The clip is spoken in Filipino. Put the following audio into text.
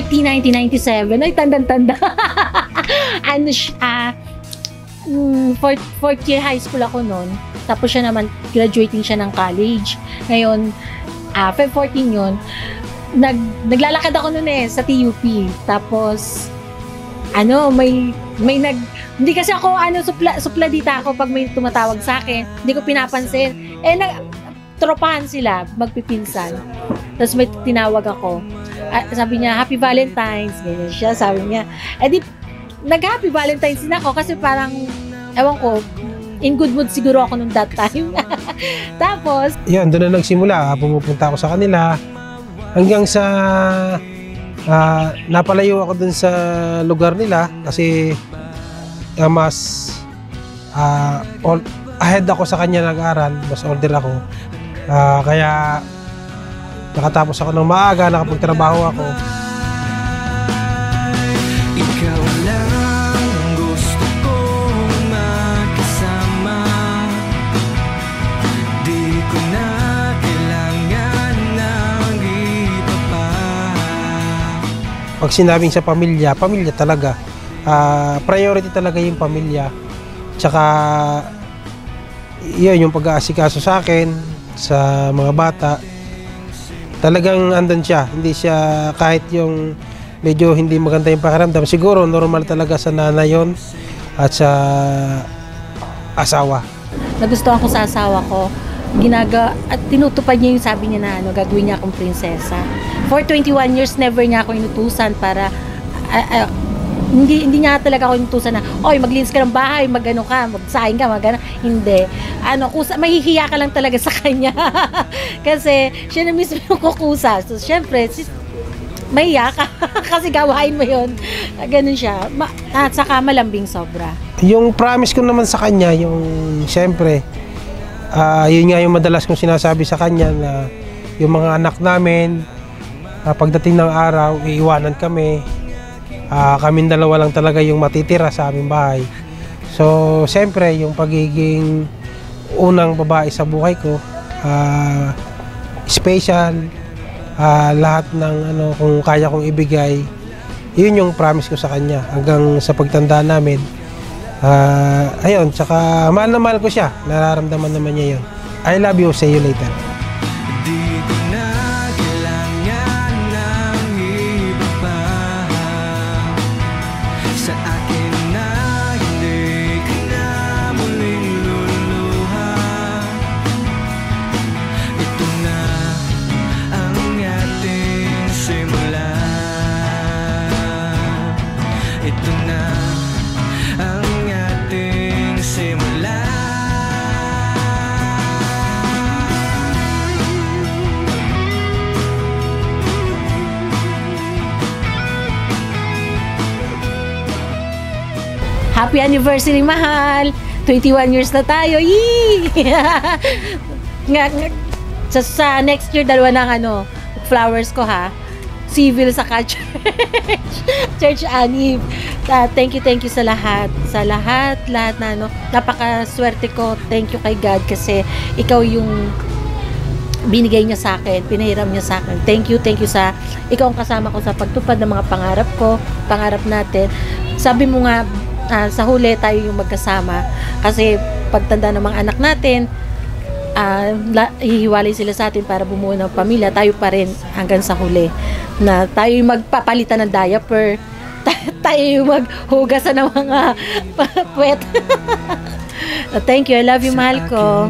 1997. Ay, tandang-tanda. Ano siya, fourth year high school ako noon. Tapos siya naman, graduating siya ng college. Ngayon, Feb 14 yun. Naglalakad ako noon sa TUP. Tapos, hindi kasi ako, supladita ako pag may tumatawag sa akin. Hindi ko pinapansin. Tropahan sila, magpipinsan. Tapos may tinawag ako. Sabi niya, Happy Valentine's. Ganyan siya, sabi niya. Nag-Happy Valentine's din ako kasi parang, ewan ko, in good mood siguro ako nung that time. Tapos, yun, doon na nagsimula. Pumupunta ako sa kanila. Hanggang sa, napalayo ako dun sa lugar nila kasi mas ahead ako sa kanya nag-aral. Mas older ako. Kaya nakatapos ako ng maaga, nakapagtrabaho ako. Ikaw lang gusto kong makasama. Di ko na kailangan ng iba pa. Pag sinabing sa pamilya, pamilya talaga. Priority talaga yung pamilya. Tsaka yun yung pag-aasikaso sa akin, sa mga bata, talagang andun siya. Hindi siya kahit yung medyo hindi maganda yung pakiramdam. Siguro normal talaga sa nanay yun at sa asawa. nagustuhan ko sa asawa ko. At tinutupad niya yung sabi niya na gagawin niya akong prinsesa. For 21 years, never niya ako inutusan para hindi niya talaga ako inutusan na, oy, maglinis ka ng bahay, magano ka, magsaing ka, magano. Hindi. Mahihiya ka lang talaga sa kanya. Kasi siya na mismo yung kukusa. So, syempre, mahiya ka. Kasi gawain mo yun. Ganun siya. At saka malambing sobra. Yung promise ko naman sa kanya, yung syempre, yun nga yung madalas kong sinasabi sa kanya na yung mga anak namin, pagdating ng araw, iiwanan kami. Kaming dalawa lang talaga yung matitira sa aming bahay. So, siyempre, yung pagiging unang babae sa buhay ko, special, lahat ng kung kaya kong ibigay, yun yung promise ko sa kanya hanggang sa pagtanda namin. Ayun, tsaka mahal na mahal ko siya. Nararamdaman naman niya yun. I love you, see you later. Happy anniversary, mahal! 21 years na tayo! Yee! Sa next year, dalawa ng flowers ko, ha? Civil saka church anniv. Thank you sa lahat. Sa lahat na napakaswerte ko. Thank you kay God kasi ikaw yung binigay niya sa akin, pinahiram niya sa akin. Thank you sa ikaw ang kasama ko sa pagtupad ng mga pangarap ko, pangarap natin. Sabi mo nga, sa huli tayo yung magkasama kasi pagtanda ng mga anak natin, hihiwalay sila sa atin para bumuo ng pamilya. Tayo pa rin hanggang sa huli na tayo yung magpapalitan ng diaper, tayo yung maghugasan ng mga puwet. Thank you, I love you, mahal ko.